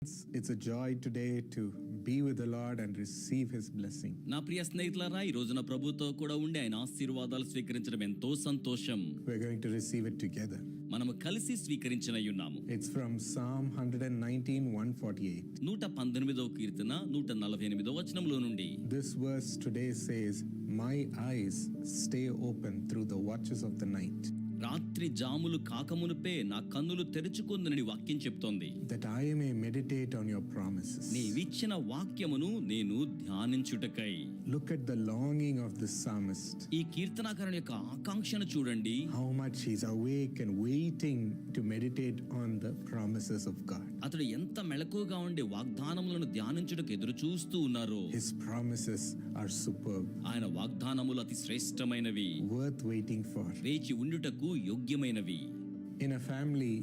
It's a joy today to be with the Lord and receive His blessing. నా ప్రియ స్నేహితులారా, ఈ రోజున ప్రభుతో కూడా ఉండి ఆయన ఆశీర్వాదాలు స్వీకరించడం ఎంతో సంతోషం. We're going to receive it together. మనము కలిసి స్వీకరించనయ్యున్నాము. It's from Psalm 119:148. 119వ కీర్తన 148వ వచనంలో నుండి. This verse today says, "My eyes stay open through the watches of the night." రాత్రి జాములు కాకమునుపే నా కన్నులు తెరుచుకుందని వాక్యం చెప్తోంది. That I may meditate on your promises. నీవిచ్చిన వాక్యమును నేను ధ్యానించుటకై. Look at the longing of the psalmist. ఈ కీర్తనాకారుని యొక్క ఆకాంక్షను చూడండి. How much he's awake and waiting to meditate on the promises of God. అతడు ఎంత మెలకుగా ఉండి వాగ్దానములను ధ్యానించుటకు ఎదురు చూస్తూ ఉన్నారో. His promises are superb. ఆయన వాగ్దానములు అతి శ్రేష్టమైనవి. Worth waiting for. వేచి ఉండుటకు యోగ్యమైనవి. In a family,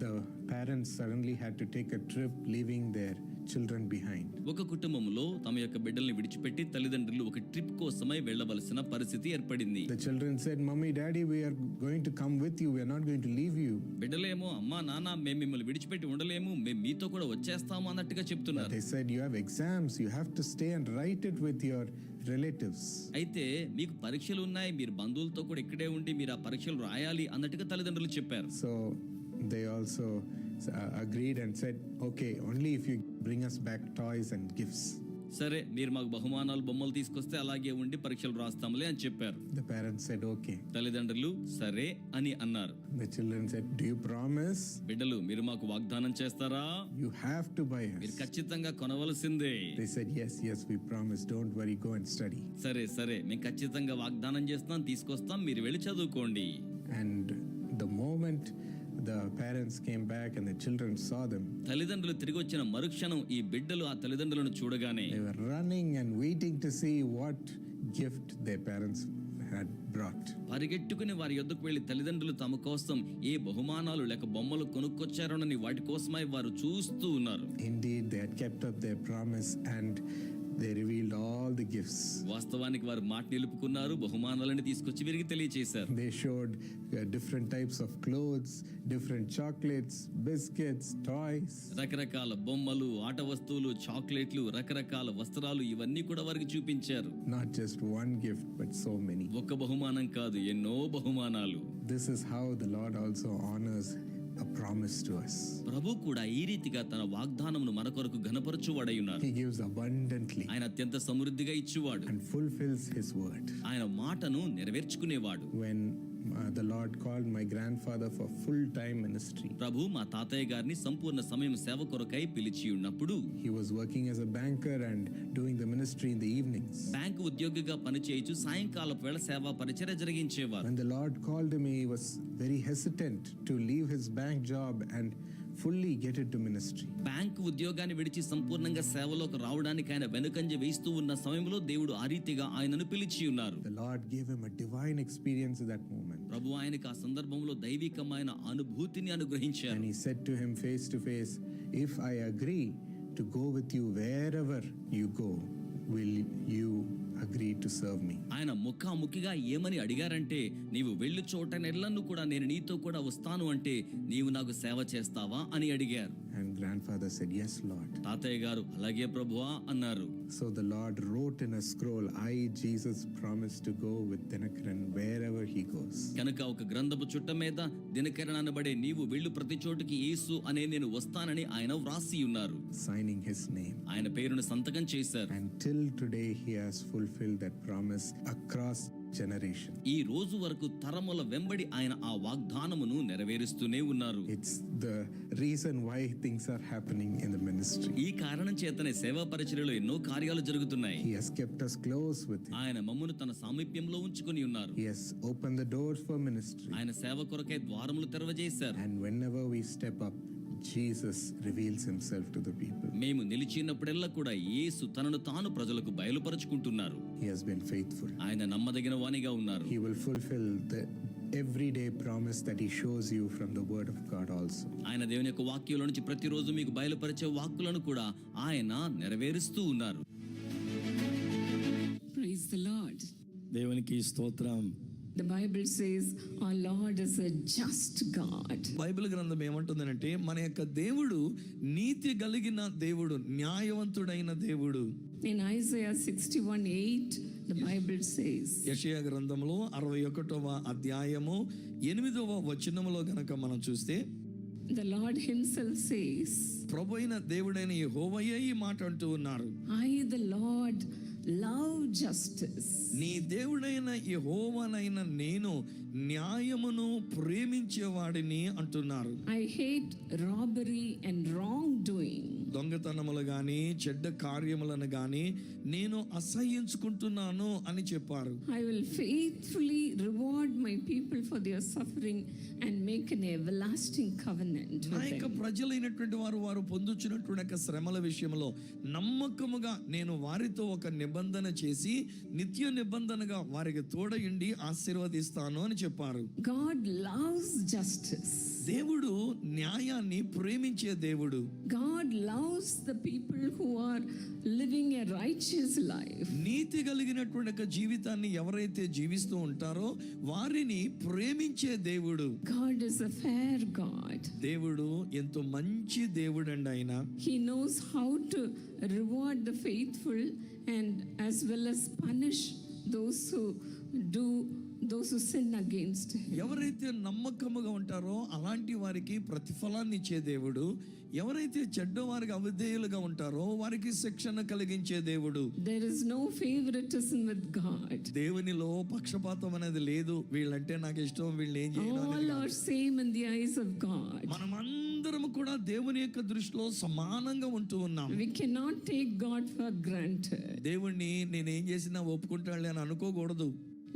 the parents suddenly had to take a trip, leaving their children behind. ఒక కుటుంబంలో తమ యొక్క బిడ్డల్ని విడిచిపెట్టి తల్లిదండ్రులు ఒక ట్రిప్ కోసమై వెళ్ళవలసిన పరిస్థితి ఏర్పడింది. The children said, "Mummy, Daddy, we are going to come with you. We are not going to leave you." బిడ్డలేమో, అమ్మా నాన్న, మేము మిమ్మల్ని విడిచిపెట్టి ఉండలేము, మేము మీతో కూడా వచ్చేస్తాము అన్నట్టుగా చెప్తున్నారు. They said, "You have exams. You have to stay and write it with your relatives." అయితే మీకు పరీక్షలు ఉన్నాయి, మీరు బంధువులతో కూడా ఇక్కడే ఉండి మీరు ఆ పరీక్షలు రాయాలి అన్నట్టుగా తల్లిదండ్రులు చెప్పారు. So they also agreed and said, "Okay, only if you bring us back toys and gifts." సరే, మీరు మాకు బహుమానాలు బొమ్మలు తీసుకొస్తే అలాగే ఉండి పరీక్షలు రాస్తాంలే అని చెప్పారు. The parents said, "Okay." తల్లిదండ్రులు సరే అని అన్నారు. The children said, "Do you promise?" బిడ్డలు, మీరు మాకు వాగ్దానం చేస్తారా? "You have to buy us." మీరు ఖచ్చితంగా కొనవలసిందే. They said, "Yes, we promise. Don't worry, go and study." సరే, మేము ఖచ్చితంగా వాగ్దానం చేస్తాం, తీసుకొస్తాం, మీరు వెళ్ళి చదువుకోండి. And the moment the parents came back and the children saw them, తల్లిదండ్రులు తిరిగి వచ్చిన మరుక్షణం ఈ బిడ్డలు ఆ తల్లిదండ్రులను చూడగానే they were running and waiting to see what gift their parents had brought. పరిగెట్టుకుని వారి యొద్దకు వెళ్లి తల్లిదండ్రులు తమ కోసం ఏ బహుమానాలు లేక బొమ్మలు కొనుక్కొచ్చారోనని వాటి కోసమై వారు చూస్తూ ఉన్నారు. Indeed, they had kept up their promise and they revealed all the gifts. వాస్తవానికి వారు మాట నిలుపుకున్నారు, బహుమానాలను తీసుకొచ్చి వీరికి తెలియజేశారు. They showed different types of clothes, different chocolates, biscuits, toys. రకరకాల బొమ్మలు, ఆట వస్తువులు, చాక్లెట్లు, రకరకాల వస్త్రాలు ఇవన్నీ కూడా వారికి చూపించారు. Not just one gift, but so many. ఒక బహుమానం కాదు, ఎన్నో బహుమానాలు. This is how the Lord also honors a promise to us. ప్రభు కూడా ఈ రీతిగా తన వాగ్దానమును మన కొరకు ఘనపరచువాడై ఉన్నారు. He gives abundantly ఆయన అత్యంత సమృద్ధిగా ఇచ్చువాడు. and fulfills His word. ఆయన మాటను నెరవేర్చుకునేవాడు. When the Lord called my grandfather for full-time ministry, ప్రభు మా తాతయ్య గారిని సంపూర్ణ సమయం సేవ కొరకై పిలిచి ఉన్నప్పుడు he was working as a banker and doing the ministry in the evenings. Bank ఉద్యోగిగా పనిచేయచ్చు సాయంకాలపు వేళ సేవా పరిచర్య జరిగించేవారు. When the Lord called him, he was very hesitant to leave his bank job and fully get into ministry. Bank ఉద్యోగాన్ని విడిచి సంపూర్ణంగా సేవలోకి రావడానికి ఆయన వెనుకంజ వేస్తూ ఉన్న సమయంలో దేవుడు ఆ రీతిగా ఆయనను పిలిచి ఉన్నారు. The Lord gave him a divine experience at that moment. ప్రభు ఆయనకు ఆ సందర్భంలో దైవికమైన అనుభూతిని అనుగ్రహించారు. And he said to him face to face, "If I agree to go with you wherever you go, will you agree to serve me?" ఆయన ముఖాముఖిగా ఏమని అడిగారంటే, నీవు వెళ్ళు చోటనెల్లను కూడా నేను నీతో కూడా వస్తాను అంటే నీవు నాకు సేవ చేస్తావా అని అడిగారు. And grandfather said, "Yes, Lord." తాతయ్య గారు అలాగే ప్రభువా అన్నారు. So the Lord wrote in a scroll, "I, Jesus, promise to go with Dinakaran wherever he goes." కనుక ఒక గ్రంథపు చుట్ట మీద దినకరణ అనబడే నీవు వెళ్ళు ప్రతి చోటుకి యేసు అనే నేను వస్తానని ఆయన వ్రాసి ఉన్నారు. Signing his name. ఆయన పేరును సంతకం చేశారు. And till today he has fulfilled that promise across generation. ఈ రోజు వరకు తరముల వెంబడి ఆయన ఆ వాగ్దానమును నెరవేరుస్తూనే ఉన్నారు. It's the reason why things are happening in the ministry. ఈ కారణం చేతనే సేవా పరిచర్యలో ఎన్నో కార్యాలు జరుగుతున్నాయి. He has kept us close with him. ఆయన మమ్మును తన సామీప్యంలో ఉంచుకొని ఉన్నారు. He has opened the doors for ministry. ఆయన సేవ కొరకై ద్వారములు తెరవజేశారు. And whenever we step up, Jesus reveals himself to the people. మేము నిలిచినప్పుడెల్లా కూడా యేసు తనను తాను ప్రజలకు బయలుపరుచుకుంటున్నారు. He has been faithful. ఆయన నమ్మదగిన వానిగా ఉన్నారు. He will fulfill the everyday promise that he shows you from the word of God also. ఆయన దేవుని యొక్క వాక్యంలో నుంచి ప్రతిరోజు మీకు బయలుపరిచే వాక్కులను కూడా ఆయన నెరవేరుస్తూ ఉన్నారు. Praise the Lord. దేవునికి స్తోత్రం. The Bible says our Lord is a just God. Bible గ్రంథం ఏమంటుందంటే మన యొక్క దేవుడు నీతి కలిగిన దేవుడు, న్యాయవంతుడైన దేవుడు. In Isaiah 61:8, the Bible says, యెషయా గ్రంథంలో 61వ అధ్యాయము 8వ వచనములో గనక మనం చూస్తే, the Lord himself says, ప్రభు అయిన దేవుడైన యెహోవాయే ఈ మాట అంటూ ఉన్నారు, I the Lord love justice. నీ దేవుడైన యెహోవానైన నేను న్యాయమును ప్రేమించేవాడిని అంటున్నారు. I hate robbery and wrongdoing. దొంగతనములు గాని చెడ్డ కార్యములను గాని నేను అసహ్యించుకుంటున్నాను అని చెప్పారు. I will faithfully reward my people for their suffering and make an everlasting covenant నా with యొక్క them. ప్రజలైనటువంటి వారు పొందుచున్నటువంటి యొక్క శ్రమల విషయంలో నమ్మకముగా నేను వారితో ఒక నిబంధన చేసి నిత్య నిబంధనగా వారికి తోడయుండి ఆశీర్వదిస్తాను అని చెప్పారు. God loves justice. దేవుడు న్యాయాన్ని ప్రేమించే దేవుడు. God loves the people who are living a righteous life. నీతి కలిగినటువంటి ఒక జీవితాన్ని ఎవరైతే జీవిస్తూ ఉంటారో వారిని ప్రేమించే దేవుడు. God is a fair God. దేవుడు ఎంతో మంచి దేవుడు అండి ఆయన. He knows how to reward the faithful and as well as punish those who sin against him. ఎవరైతే నమ్మకముగా ఉంటారో అలాంటి వారికి ప్రతిఫలాన్ని ఇచ్చే దేవుడు, ఎవరైతే చెడ్డవారికి అవిధేయులుగా ఉంటారో వారికి శిక్షణ కలిగించే దేవుడు. There is no favoritism with God. దేవునిలో పక్షపాతం అనేది లేదు, వీళ్ళంటే నాకు ఇష్టం, వీళ్ళు ఏం చేయడం All అనేది are కాదు. same in the eyes of God. మనమందరం కూడా దేవుని యొక్క దృష్టిలో సమానంగా ఉంటూ ఉన్నాం. We cannot take God for granted. దేవుణ్ణి నేనేం చేసినా ఒప్పుకుంటాడులే అని అనుకోకూడదు.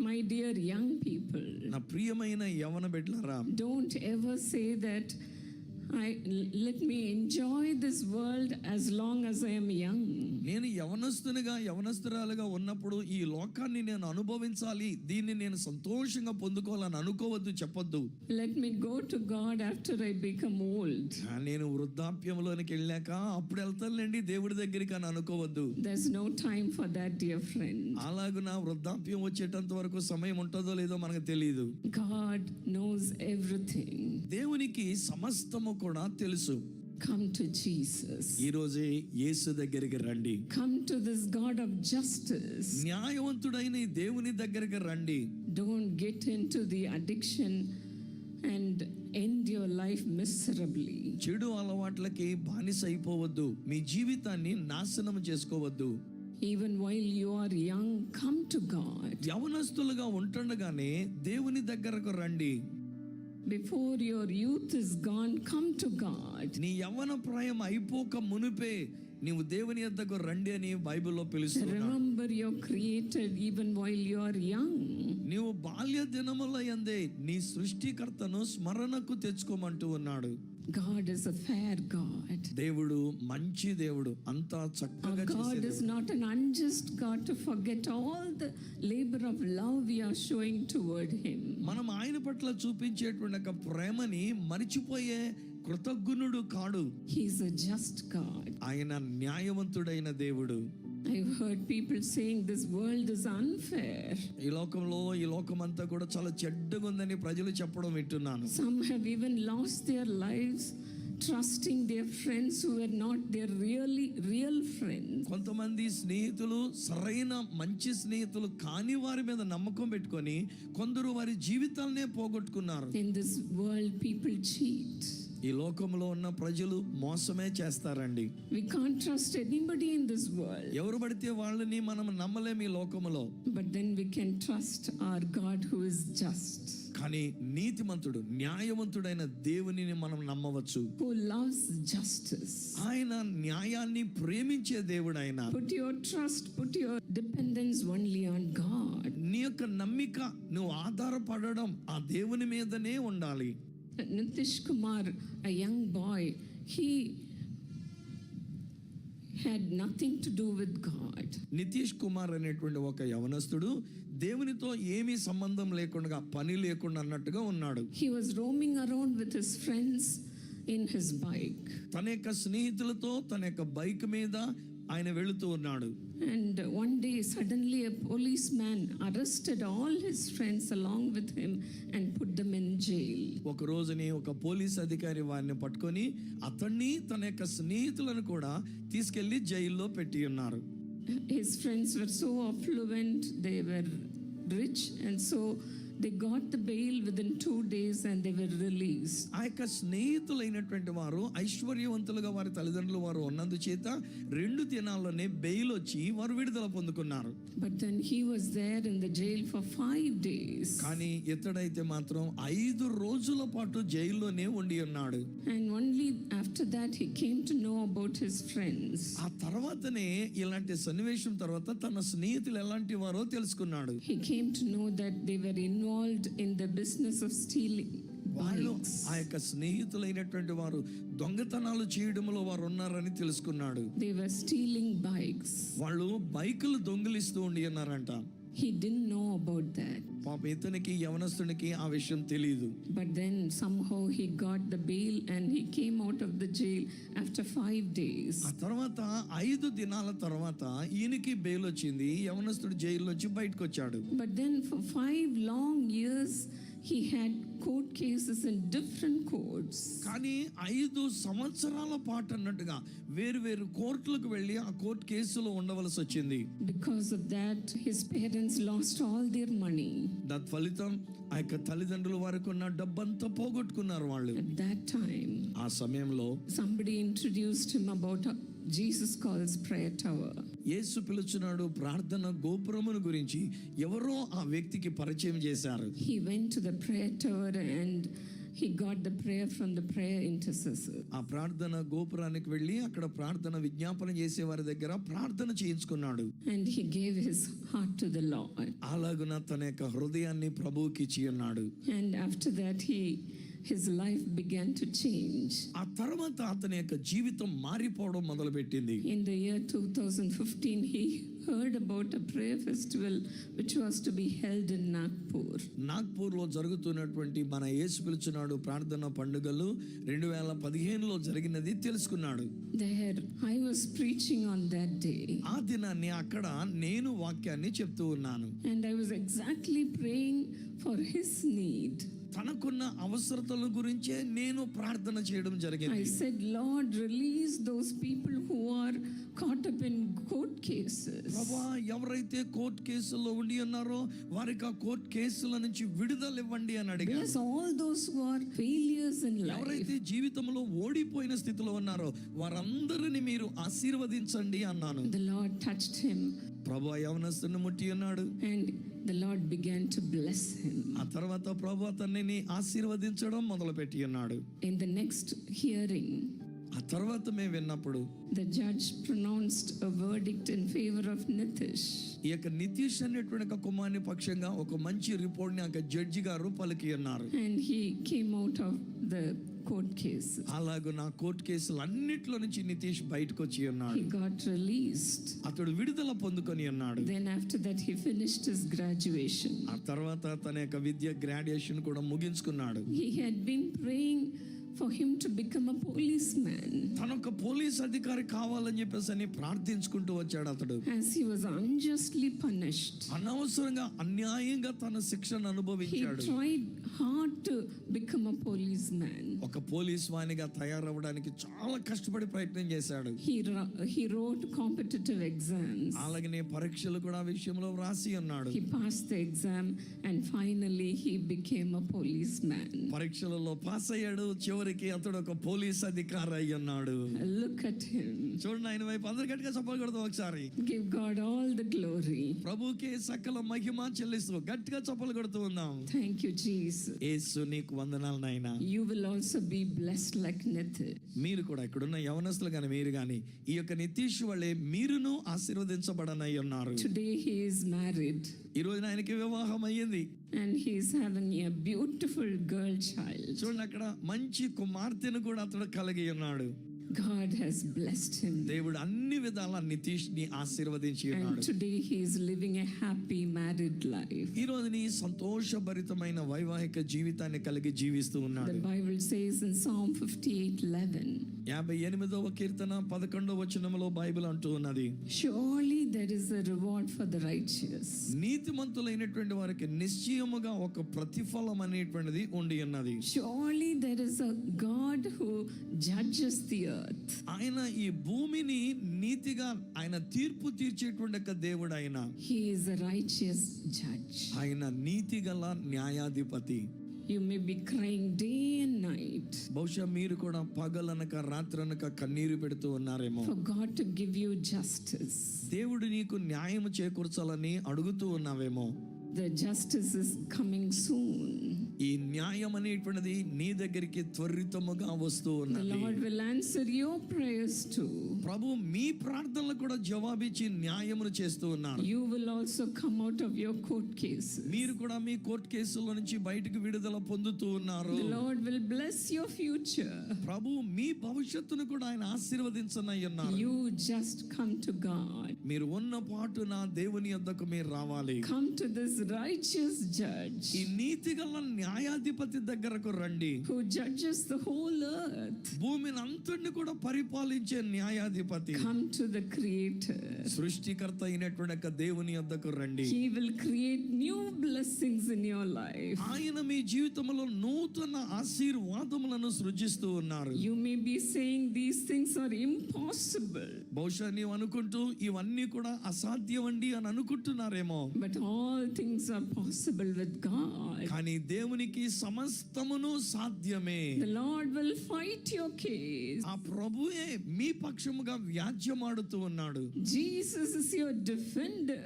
My dear young people, నా ప్రియమైన యవన బిడ్డలారా, don't ever say that let me enjoy this world as long as I am young. నేను యవనస్తురాలుగా ఉన్నప్పుడు ఈ లోకాన్ని నేను అనుభవించాలి, దీన్ని నేను సంతోషంగా పొందుకోవాలని అనుకోవద్దు, చెప్పొద్దు. Let me go to God after I become old. నేను వృద్ధాప్యంలోనికి వెళ్ళాక అప్పుడు వెళ్తానులేండి దేవుడి దగ్గరికి అని అనుకోవద్దు. There's no time for that, dear friend. అలాగున వృద్ధాప్యం వచ్చేటంత వరకు సమయం ఉంటుందో లేదో మనకు తెలియదు. God knows everything. దేవునికి సమస్తము కూడా తెలుసు. Come to Jesus. ఈ రోజే యేసు దగ్గరికి రండి. Come to this God of justice. న్యాయవంతుడైన ఈ దేవుని దగ్గరికి రండి. Don't get into the addiction and end your life miserably. చెడు అలవాట్లకి బానిస అయిపోవద్దు, మీ జీవితాన్ని నాశనం చేసుకోవద్దు. Even while you are young, come to God. యవనస్తులుగా ఉంటుండగానే దేవుని దగ్గరకు రండి. Before your youth is gone, come to God. నీ యవ్వన ప్రాయం అయిపోక మునిపే నీవు దేవుని యొద్దకు రండి అని బైబిల్లో పిలుస్తున్నాడు. Remember your Creator even while you are young. నీవు బాల్య దినముల యందే నీ సృష్టికర్తను స్మరణకు తెచ్చుకోమంటూ ఉన్నాడు. God is a fair God. దేవుడు మంచి దేవుడు, అంతా Our చక్కగా God చేసే is not an unjust God to forget all the labor of love we are showing toward Him. మనం ఆయన పట్ల చూపించేటువంటి ఒక ప్రేమని మరిచిపోయే కృతజ్ఞుడు కాడు. He is a just God. ఆయన న్యాయవంతుడైన దేవుడు. I've heard people saying this world is unfair. ఈ లోకమంతా కూడా చాలా చెడ్డగా ఉందని ప్రజలు చెప్పడం వింటున్నాను. Some have even lost their lives trusting their friends who were not their real friends. కొంతమంది స్నేహితులు సరైన మంచి స్నేహితులు కాని వారి మీద నమ్మకం పెట్టుకొని కొందరు వారి జీవితాలనే పోగొట్టుకున్నారు. In this world, people cheat. ఈ లోకంలో ఉన్న ప్రజలు మోసమే చేస్తారండి. We can't trust anybody in this world. ఎవరు పడితే వాళ్ళని మనం నమ్మలేం ఈ లోకములో. But then we can trust our God who is just. కానీ నీతిమంతుడు న్యాయవంతుడైన దేవునిని మనం నమ్మవచ్చు. Who loves justice. ఆయన న్యాయాన్ని ప్రేమించే దేవుడు ఆయన. Put your trust, put your dependence only on God. నీ యొక్క నమ్మిక నువ్వు ఆధారపడడం ఆ దేవుని మీదనే ఉండాలి. Nitish Kumar, a young boy, he had nothing to do with God. Nitish Kumar అనేటువంటి ఒక యవనస్తుడు దేవునితో ఏమీ సంబంధం లేకుండా పని లేకుండా అన్నట్టుగా ఉన్నాడు. He was roaming around with his friends in his bike. తన యొక్క స్నేహితులతో తన యొక్క బైక్ మీద ఆయన వెళుతూ ఉన్నాడు. And one day, suddenly, a policeman arrested all his friends along with him and put them in jail. ఒక రోజుని ఒక పోలీస్ అధికారి వారిని పట్టుకొని అతన్ని తన యొక్క స్నేహితులను కూడా తీసుకెళ్లి జైల్లో పెట్టి ఉన్నారు. His friends were so affluent, they were rich, and so they got the bail within 2 days and they were released. ఆ యొక్క స్నేహితులైనటువంటి వారు ఐశ్వర్యవంతులుగా వారి తల్లిదండ్రులు వారు ఉన్నందుచేత 2 దినాల్లోనే బెయిల్ వచ్చి వారు విడుదల పొందుకున్నారు. But then he was there in the jail for 5 days. కానీ ఇతడైతే మాత్రం 5 రోజుల పాటు జైల్లోనే ఉండి ఉన్నాడు. And only after that he came to know about his friends. ఆ తర్వాతనే ఇలాంటి సన్నివేశం తర్వాత తన స్నేహితులు ఎలాంటి వారో తెలుసుకున్నాడు. He came to know that they were involved in the business of stealing వాళ్ళు bikes. ఆ యొక్క స్నేహితులైనటువంటి వారు దొంగతనాలు చేయడంలో వారు ఉన్నారని తెలుసుకున్నాడు. They were stealing bikes. వాళ్ళు బైకులు దొంగిలిస్తూ ఉండి ఉన్నారంట. He didn't know about that. పాప ఇతనికి యవనస్తునికి ఆ విషయం తెలియదు. But then somehow he got the bail and he came out of the jail after 5 days. ఆ తర్వాత 5 దినాల తర్వాత ఈయనకి బెయిల్ వచ్చింది. యవనస్తుడు జైలు నుంచి బయటకు వచ్చాడు. But then for 5 long years he had court cases in different courts. కానీ 5 సంవత్సరాల పాటు అన్నట్టుగా వేరు కోర్టులకు వెళ్ళి ఆ కోర్టు కేసులో ఉండవలసి వచ్చింది. Because of that, his parents lost all their money. ఫలితం ఆ యొక్క తల్లిదండ్రులు వారికి ఉన్న డబ్బంతా పోగొట్టుకున్నారు వాళ్ళు. At that time, ఆ సమయంలో somebody introduced him about Jesus calls prayer tower. యేసు పిలుచున్నాడు ప్రార్థన గోపురమును గురించి ఎవరో ఆ వ్యక్తికి పరిచయం చేశారు. He went to the prayer tower and he got the prayer from the prayer intercessor. ఆ ప్రార్థన గోపురానికి వెళ్ళి అక్కడ ప్రార్థన విజ్ఞాపన చేసే వారి దగ్గర ప్రార్థన చేయించుకున్నాడు. And he gave his heart to the Lord. అలాగున తన యొక్క హృదయాన్ని ప్రభువుకి ఇచ్చి ఉన్నాడు. And after that, his life began to change. ఆ తర్వాత అతని యొక్క జీవితం మారిపోవడం మొదలుపెట్టింది. In the year 2015, he heard about a prayer festival which was to be held in Nagpur. నాగ్పూర్లో జరుగుతున్నటువంటి మన యేసు పిలుచున్నాడు ప్రార్థన పండుగలు 2015లో జరిగినది తెలుసుకున్నాడు. There, I was preaching on that day. ఆ దినాన్ని అక్కడ నేను వాక్యాన్ని చెప్తూ ఉన్నాను. And I was exactly praying for his need. తనకున్న అవసరతల గురించే నేను ప్రార్థన చేయడం I జరిగింది. said, Lord, release those people who are caught up in court cases. ప్రభువా, ఎవరైతే కోర్టు కేసుల్లో ఉండి ఉన్నారో వారికి ఆ కోర్టు కేసుల నుంచి విడుదల ఇవ్వండి అని అడిగాను. Bless all those who are failures in life. ఎవరైతే జీవితంలో ఓడిపోయిన స్థితిలో ఉన్నారో వారందరిని మీరు ఆశీర్వదించండి అన్నాను. The Lord touched him ప్రభువా యవనస్తుని ముట్టి ఉన్నాడు. and the Lord began to bless him. ఆ తర్వాత ప్రభు అతన్ని ఆశీర్వదించడం మొదలుపెట్టి ఉన్నాడు. In the next hearing, ఆ తర్వాత మేము విన్నప్పుడు the judge pronounced a verdict in favor of Nitish. ఈ యొక్క నితీష్ అనేటువంటి ఒక కుమారుని పక్షంగా ఒక మంచి రిపోర్ట్ ని ఆ జడ్జి గారు పలికి ఉన్నారు. And he came out of the court case. అలాగే నా కోర్టు కేసులు అన్నిట్లో నుంచి నితీష్ బయటకు వచ్చి ఉన్నాడు. He got released. అతడు విడుదల పొందుకొని ఉన్నాడు. Then after that, he finished his graduation. ఆ తర్వాత తన యొక్క విద్య గ్రాడ్యుయేషన్ కూడా ముగించుకున్నాడు. He had been praying for him to become a policeman. తన ఒక పోలీస్ అధికారి కావాలని చెప్పేసి అని ప్రార్థించుకుంటూ వచ్చాడు అతడు. As he was unjustly punished, అనవసరంగా అన్యాయంగా తన శిక్షను he అనుభవించాడు. tried hard to become a policeman. ఒక పోలీస్ వానిగా తయారవడానికి చాలా కష్టపడి ప్రయత్నం చేశాడు. He wrote competitive exams. అలాగనే పరీక్షలు కూడా ఆ విషయంలో వ్రాసి ఉన్నాడు. He passed the exam and finally he became a policeman. పరీక్షలలో పాస్ అయ్యాడు. చివరికి అతడు ఒక పోలీస్ అధికారి అయి ఉన్నాడు. Look at him. చూడండి ఆయన వైపు అందరు గట్టిగా చప్పట్లు కొడతాం ఒకసారి. Give God all the glory. ప్రభువుకే సకల మహిమ చెల్లిస్తూ గట్టిగా చప్పట్లు కొడుతూ ఉందాం. Thank you, Jesus. యేసు నీకు వందనాలు నాయనా. You will also be blessed like Nitish. మీరు కూడా ఇక్కడున్న యవనస్తులు కానీ మీరు కానీ ఈ యొక్క నితీష్ వల్లే మీరును ఆశీర్వదించబడనై ఉన్నారు. Today he is married ఈ రోజున ఆయనకి వివాహం అయ్యింది. and he is having a beautiful girl child. చూడండి అక్కడ మంచి కుమార్తెను కూడా అతడు కలిగి ఉన్నాడు. God has blessed him. దేవుడు అన్ని విధాల నితీష్ ని ఆశీర్వదించి And ఉన్నాడు. today he is living a happy married life. ఈ రోజు నీ సంతోషభరితమైన వైవాహిక జీవితాన్ని కలిగి జీవిస్తూ The ఉన్నాడు. Bible says in Psalm 58:11, 58వ కీర్తన 11వ వచనంలో బైబిల్ అంటూ ఉన్నది, surely there is a reward for the righteous. నీతిమంతులైనటువంటి వారికి నిశ్చయముగా ఒక ప్రతిఫలం అనేటువంటిది ఉండి ఉన్నది. Surely there is a God who judges the earth. ఆయన ఈ భూమిని నీతిగా ఆయన తీర్పు తీర్చేటువంటి ఒక దేవుడు. ఆయన He is a righteous judge. ఆయన నీతి గల న్యాయాధిపతి. You may be crying day and night బహుశా మీరు కూడా పగలనక రాత్రనక కన్నీరు పెడుతూ ఉన్నారేమో. for God to give you justice. దేవుడు నీకు న్యాయం చేకూర్చాలని అడుగుతూ ఉన్నావేమో. The justice is coming soon. ఈ న్యాయం అనేటువంటిది నీ దగ్గరికి త్వరితముగా వస్తూ The ఉన్నది. Lord will answer your prayers too. ప్రభు మీ ప్రార్థనలు కూడా జవాబిచ్చి న్యాయమును చేస్తూ ఉన్నారు. You will also come out of your court cases. మీరు కూడా మీ కోర్టు కేసుల నుంచి బయటకు విడుదల పొందుతూ ఉన్నారు. The Lord will bless your future. ప్రభు మీ భవిష్యత్తును కూడా ఆయన ఆశీర్వదించనై ఉన్నారు. You just come to God. మీరు ఉన్న పాటున దేవుని యొద్దకు మీరు రావాలి. Come to this righteous judge ఈ నీతి గల న్యాయాధిపతి దగ్గరకు రండి. who judges the whole earth. భూమిని అంతటిని కూడా పరిపాలించే న్యాయాధిపతి. Come to the Creator. సృష్టికర్త అయినటువంటి ఒక దేవుని యొద్దకు రండి. He will create new blessings in your life. ఆయన మీ జీవితంలో నూతన ఆశీర్వాదములను సృజిస్తూ ఉన్నారు. You may be saying these things are impossible, బహుశా నీవు అనుకుంటూ ఇవన్నీ కూడా అసాధ్యమండి అని అనుకుంటున్నారేమో. but all things are possible with God. కానీ దేవునికి సమస్తమును సాధ్యమే. The Lord will fight your case. ఆ ప్రభువే మీ పక్షముగా వ్యాజ్యమాడుతూ ఉన్నాడు. Jesus is your defender.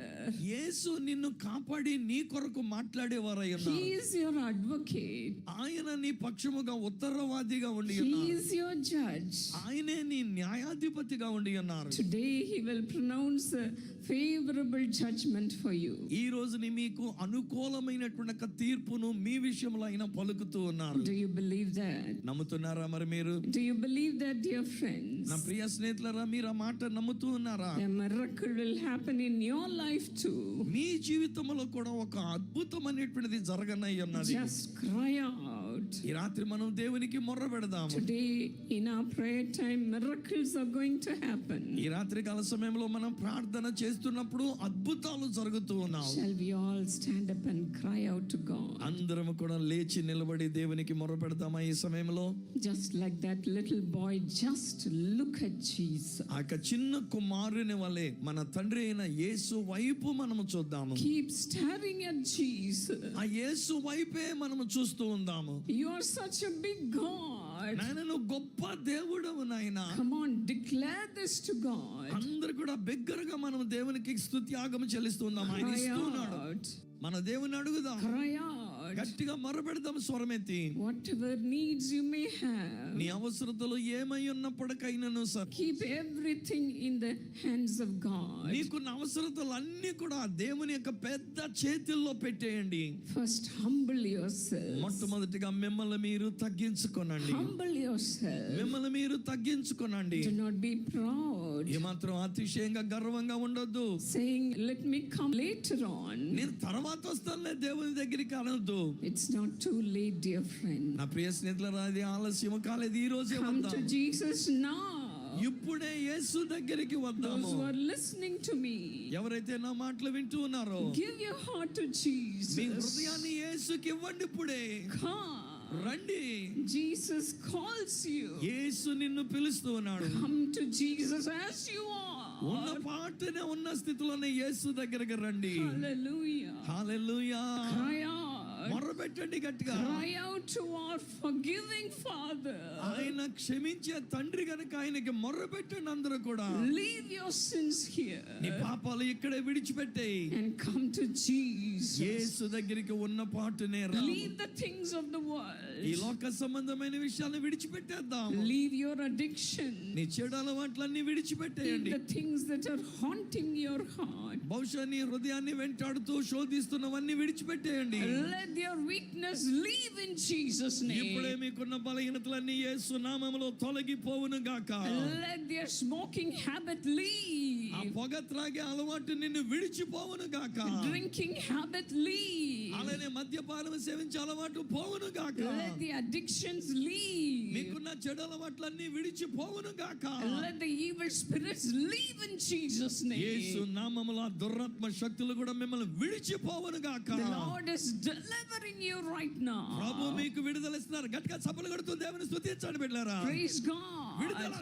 యేసు నిన్ను కాపాడి నీ కొరకు మాట్లాడేవారై He ఉన్నారు. is your advocate. ఆయన నీ పక్షముగా ఉత్తరవాదిగా ఉండి He ఉన్నారు. is your judge. ఆయనే నీ న్యాయాధిపతిగా ఉండి ఉన్నారు. Today he will pronounce a favorable judgment for you. ఈ రోజుని మీకు అనుకూలమైనటువంటి ఒక తీర్పును మీ విషయంలో ఆయన పలుకుతూ ఉన్నారు. Do you believe that? నమ్ముతున్నారా మరి మీరు? Do you believe that, dear friends? నా ప్రియ స్నేహితులారా, మీరు ఆ మాట నమ్ముతూ ఉన్నారా? A miracle will happen in your life too. మీ జీవితంలో కూడా ఒక అద్భుతం అనేటువంటిది జరగనై ఉన్నది. Just cry out. ఈ రాత్రి మనం దేవునికి మొర్ర పెడదాము. Today in our prayer time, miracles are going to happen. ఈ రాత్రి కాల సమయంలో మనం ప్రార్థన చేస్తున్నప్పుడు అద్భుతాలు జరుగుతూ ఉన్నాయి. Shall we all stand up and cry out to God? అందరం కూడా లేచి నిలబడి దేవునికి మొర్ర పెడతామా ఈ సమయంలో? Just like that little boy, just look at Jesus. ఆ యొక్క చిన్న కుమారుని వలె మన తండ్రి అయిన యేసు వైపు మనము చూద్దాము. Keep staring at Jesus. ఆ యేసు వైపే మనము చూస్తూ ఉందాము. You are such a big God. నాయన నువ్వు గొప్ప దేవుడవు నాయన. Come on, declare this to God. అందరు కూడా బిగ్గరగా మనం దేవునికి స్తుత్యాగం చెల్లిస్తున్నాం. ఆయన Cry ఇస్తున్నాడు. out. మన దేవుని అడుగుదాం. Cry out. గట్టిగా మొరపెడదాం స్వరమెత్తి. Whatever needs you may have, నీ అవసరతలు ఏమై ఉన్నప్పటికైనాను sir, keep everything in the hands of God. నీకున్న అవసరతలు అన్ని కూడా దేవుని యొక్క పెద్ద చేతుల్లో పెట్టేయండి. First, humble yourself. మొట్టమొదటిగా మిమ్మల్ని మీరు తగ్గించుకోనండి. Humble yourself. మిమ్మల్ని మీరు తగ్గించుకోనండి. Do not be proud. ఏమాత్రం అతిశయంగా గర్వంగా ఉండొద్దు. Saying, let me come later on. నేను తర్వాత వస్తానులే దేవుని దగ్గరికి అనొద్దు. It's not too late, dear friend. నా ప్రియ స్నేహితులారా, అది ఆలస్యం కాలేదు. ఈ రోజే Come to వద్దాం. Jesus now. ఇప్పుడే యేసు దగ్గరికి Those వద్దాము. who are listening to me, ఎవరైతే నా మాటలు వింటూ ఉన్నారో, give your heart to me Jesus. హృదయాన్ని యేసుకి ఇవ్వండి. ఇప్పుడే Come. రండి. Jesus calls you. యేసు నిన్ను పిలుస్తూ ఉన్నాడు. Come to Jesus as you ఉన్న are. పాటనే ఉన్న స్థితిలోనే యేసు దగ్గరికి రండి. Hallelujah. హల్లెలూయా. Cry out. మొర్రపెట్టండి గట్టిగా. Cry out to our forgiving Father. ఆయన క్షమించే తండ్రి గనుక ఆయనకి మొర్రపెట్టండి అందరూ కూడా. Leave your sins here నీ పాపాలు ఇక్కడే విడిచిపెట్టేయి. and come to Jesus. యేసు దగ్గరికి ఉన్న పాటునే రా. Leave the things of the ఈ world. లోక సంబంధమైన విషయాలను విడిచిపెట్టేద్దాం. Leave your addiction. నీ చెడు అలవాట్లన్నీ Leave విడిచిపెట్టేయండి. the things that are haunting your heart. బహుశా నీ హృదయాన్ని వెంటాడుతూ శోధిస్తున్నవన్నీ విడిచిపెట్టేయండి. Let your weakness leave in Jesus' ఇప్పుడే name. మీకున్న బలహీనతలన్నీ యేసు నామములో తొలగిపోవును గాక. Let their smoking habit leave. ఆ పొగ త్రాగే అలవాటు నిన్ను విడిచిపోవును గాక. Drinking habit leave. అలానే మద్యపానం సేవించే అలవాటు పోవును గాక. Let the addictions leave. మీకున్న చెడు అలవాట్లన్నీ విడిచిపోవును గాక. Let the evil spirits leave in Jesus' Yesu name. నామములో దురాత్మ శక్తులు కూడా మిమ్మల్ని విడిచిపోవును గాక. The Lord is delivering you right Prabhu now. మీకు విడుదల ఇస్తున్నారు. గట్టిగా చప్పలు కొడుతూ దేవుని స్తుతించండి బిడ్డలారా. Praise God.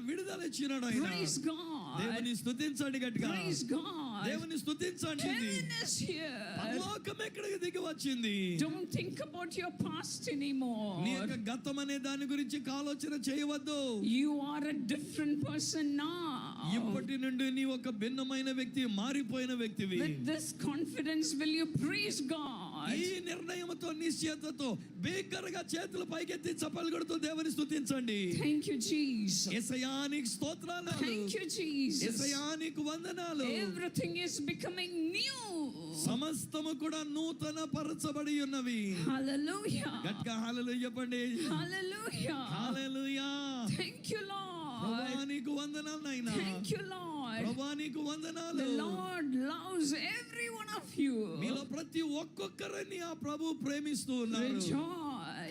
విడుదల ఇచ్చినాడు ఆయన. Praise God. దేవుని స్తుతించండి గట్టిగా. Praise God. దేవుని స్తుతించండి. Heaven is here. పరలోకం ఎక్కడికి దిగి వచ్చింది. Don't think about your past anymore. నీ యొక్క గతం అనే దాని గురించి ఆలోచన చేయవద్దు. You are a different person now. ఇప్పటి నుండి నీ ఒక భిన్నమైన వ్యక్తి, మారిపోయిన వ్యక్తివి. With this confidence, will you praise God? ఈ నిర్ణయంతో నిశ్చయతతో బిగ్గరగా చేతులు పైకెత్తి చప్పలు కొడుతూ దేవుని స్తుతించండి. Thank you, Jesus. యేసయ్యా నీకు స్తోత్రాలు. Thank you, Jesus. యేసయ్యా నీకు వందనాలు. Everything is becoming new. సమస్తము కూడా నూతన పరచబడి ఉన్నవి. Hallelujah. గట్టిగా హల్లెలూయా చెప్పండి. Hallelujah. హల్లెలూయా. Thank you, ప్రభువా Lord. నీకు వందనాలు నాయనా. Thank you, Lord. ప్రభువా నీకు వందనాలు. The Lord loves every one of you. మీలో ప్రతి ఒక్కొక్కరిని ఆ ప్రభు ప్రేమిస్తూ ఉన్నారు.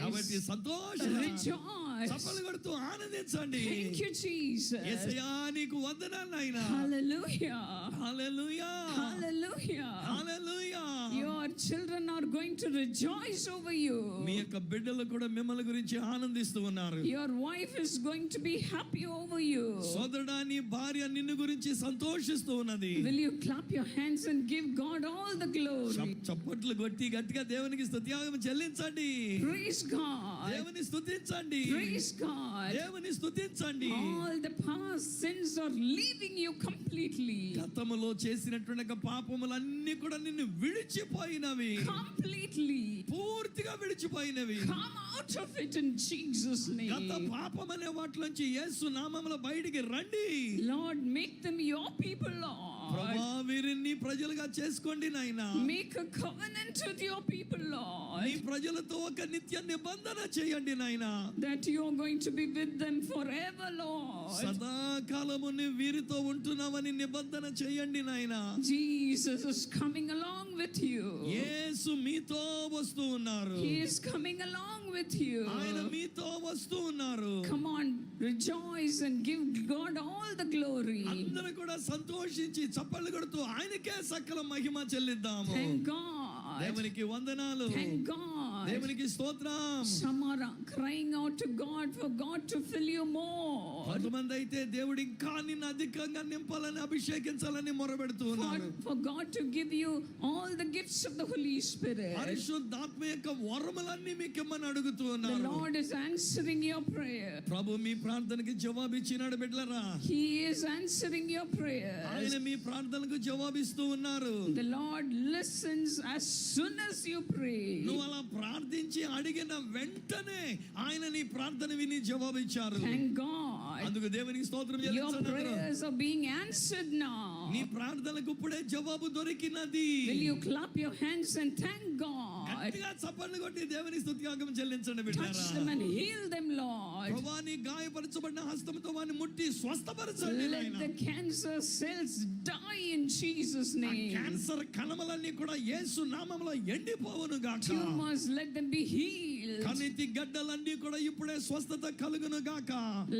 కాబట్టి Rejoice. సంతోషం. Rejoice. చప్పలు కొడుతూ ఆనందించండి. Thank you, Jesus. యేసయ్యా నీకు వందనాలు నాయనా. Hallelujah. Hallelujah. Hallelujah. Hallelujah. Your children are going to rejoice over you. మీ యొక్క బిడ్డలు కూడా మిమ్మల్ని గురించి ఆనందిస్తూ ఉన్నారు. Your wife is going to be happy over you. సోదరుడా నీ భార్య నిన్ను గురించి సంతోషిస్తూ ఉన్నది. Will you clap your hands and give God all the glory? చప్పట్లు కొట్టి గట్టిగా దేవునికి స్తుతియాగం చెల్లించండి. Praise God. దేవుని స్తుతించండి. Praise God. దేవుని స్తుతించండి. All the past sins are leaving you completely. గతములో చేసినటువంటి పాపములన్నీ కూడా నిన్ను విడిచిపోయినవి. Completely. పూర్తిగా విడిచిపోయినవి. Come out of it in Jesus' గత name. పాపం అనే వాటిలోంచి యేసు నామములో బయటికి రండి. Lord, make them your people, Lord. ప్రభువా వీరిని ప్రజలుగా చేసుకోండి నాయనా. Make a covenant with your people, నీ Lord, ప్రజలతో ఒక నిత్య నిబంధన చేయండి నాయనా. that you are going to be with them forever, Lord. సదాకాలము నీ వీరితో ఉంటున్నావని నిబంధన చేయండి నాయనా. Jesus is coming along with you. యేసు మీతో వస్తూ ఉన్నారు. He is coming along with you. ఆయన మీతో వస్తూ ఉన్నారు. Come on, rejoice and give God all the glory. అందరూ కూడా సంతోషించి చప్పట్లు కొడుతూ ఆయనకే సకల మహిమ చెల్లిద్దాము. Thank God. దేవునికి వందనాలు. Thank God. దేవునికి స్తోత్రం. Some are crying out to God for God to fill you more. కొంతమంది అయితే దేవుడు ఇంకా నిన్ను అధికంగా నింపాలని అభిషేకించాలని మొరబెడుతూ ఉన్నారు. For God to give you all the gifts of the Holy Spirit. పరిశుద్ధాత్మ యొక్క వరములన్నీ మీకు ఇమ్మని అడుగుతూ The ఉన్నారు. Lord is answering your prayer. ప్రభు మీ ప్రార్థనకి జవాబు ఇచ్చినాడు బిడ్డలారా. He is answering your prayers. ఆయన మీ ప్రార్థనకు జవాబిస్తూ ఉన్నారు. The Lord listens as soon as you pray. నువ్వు అలా ప్రార్థించి అడిగిన వెంటనే ఆయన నీ ప్రార్థన విని జవాబు ఇచ్చారు. Thank God. అందుకు దేవునికి స్తోత్రం Your చెల్లించండి. prayers are being answered now. నీ ప్రార్థనకు ఇప్పుడే జవాబు దొరికినది. Will you clap your hands and thank God? గట్టిగా చప్పట్లు కొట్టి దేవునికి స్తుతియాగం చెల్లించండి Touch బిడ్డలారా. them and heal them, Lord. ప్రభువా నీ గాయపరచబడిన హస్తముతో వారిని ముట్టి స్వస్థపరచండి Let నాయనా. the cancer cells die in Jesus' ఆ name. క్యాన్సర్ కణములన్నీ కూడా యేసు నామములో ఎండిపోవును గాక. Tumors, let them be healed. కణితి గడ్డలన్నీ కూడా ఇప్పుడే స్వస్థత కలుగును గాక.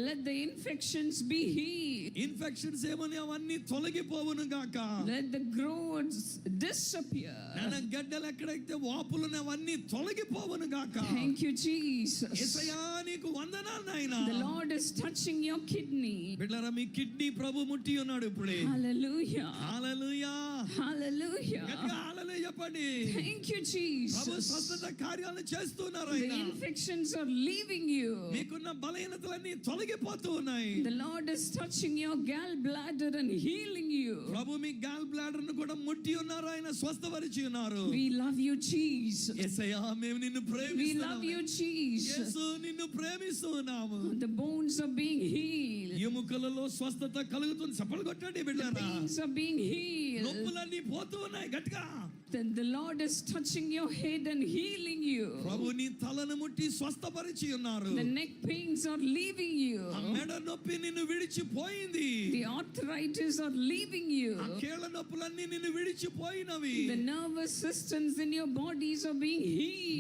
Let the infections be healed. Infections ఏమని అవన్నీ తొలగిపోవును గాక. Let the growths disappear. నాన్న గడ్డలు ఎక్కడైతే వాపులున్న అవన్నీ తొలగిపోవును గాక. Thank you, Jesus. యేసయ్యా నీకు వందనాలు నాయనా. The Lord is touching your kidney. బిడ్డలారా మీ కిడ్నీ ప్రభు ముట్టి ఉన్నాడు ఇప్పుడే. Hallelujah. హల్లెలూయా. Hallelujah. గట్టిగా హల్లెలూయా చెప్పండి. Thank you, Prabhu Jesus. స్వస్థత కార్యాలను చేస్తున్నారు The ఆయన. infections are leaving you. మీకున్న బలహీనతలన్నీ తొలగిపోతూ ఉన్నాయి. The Lord is touching your gallbladder and healing you. ప్రభు మీ గాల్ బ్లాడర్ ను కూడా ముట్టి ఉన్నారు, ఆయన స్వస్థపరిచి ఉన్నారు. We love you, Jesus. యేసయ్యా మేము నిన్ను We love ప్రేమిస్తున్నాము. you, Jesus. యేసు నిన్ను ప్రేమిస్తూ ఉన్నాము. The bones are being healed. ఎముకలలో స్వస్థత కలుగుతుంది. చప్పలు కొట్టండి బిడ్డలారా. Veins are being healed. నొప్పులన్నీ పోతూ ఉన్నాయి గట్టిగా. Then the Lord is touching your head and healing you. ప్రభు నీ తలను ముట్టి స్వస్థపరిచి ఉన్నారు. The neck pains are leaving you. ఆ మెడ నొప్పి నిన్ను విడిచిపోయింది. The arthritis are leaving you. ఆ కీళ్ళ నొప్పులన్నీ నిన్ను విడిచిపోయినవి. The nervous systems in your bodies are being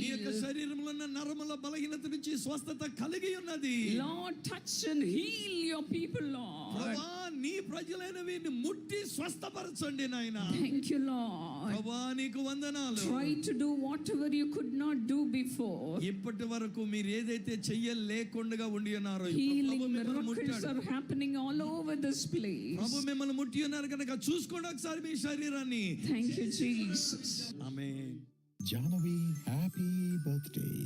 నీ యొక్క healed. శరీరంలో ఉన్న నరముల బలహీనత నుంచి స్వస్థత కలిగి ఉన్నది. Lord, touch and heal your people, Lord. ప్రభువా నీ ప్రజలైన వీరిని ముట్టి స్వస్థపరచండి నాయనా. Thank you, Lord. ప్రభువా నీకు వందనాలు. Try to do whatever you could not do before. ఇప్పటి వరకు మీరు ఏదైతే చెయ్యలేకుండా ఉండి ఉన్నారో Healing miracles are happening all over this place. ప్రభు మిమ్మల్ని ముట్టి ఉన్నారు కనుక చూసుకోండి ఒకసారి మీ శరీరాన్ని. Thank you, Jesus. Amen. Jahnavi, happy birthday.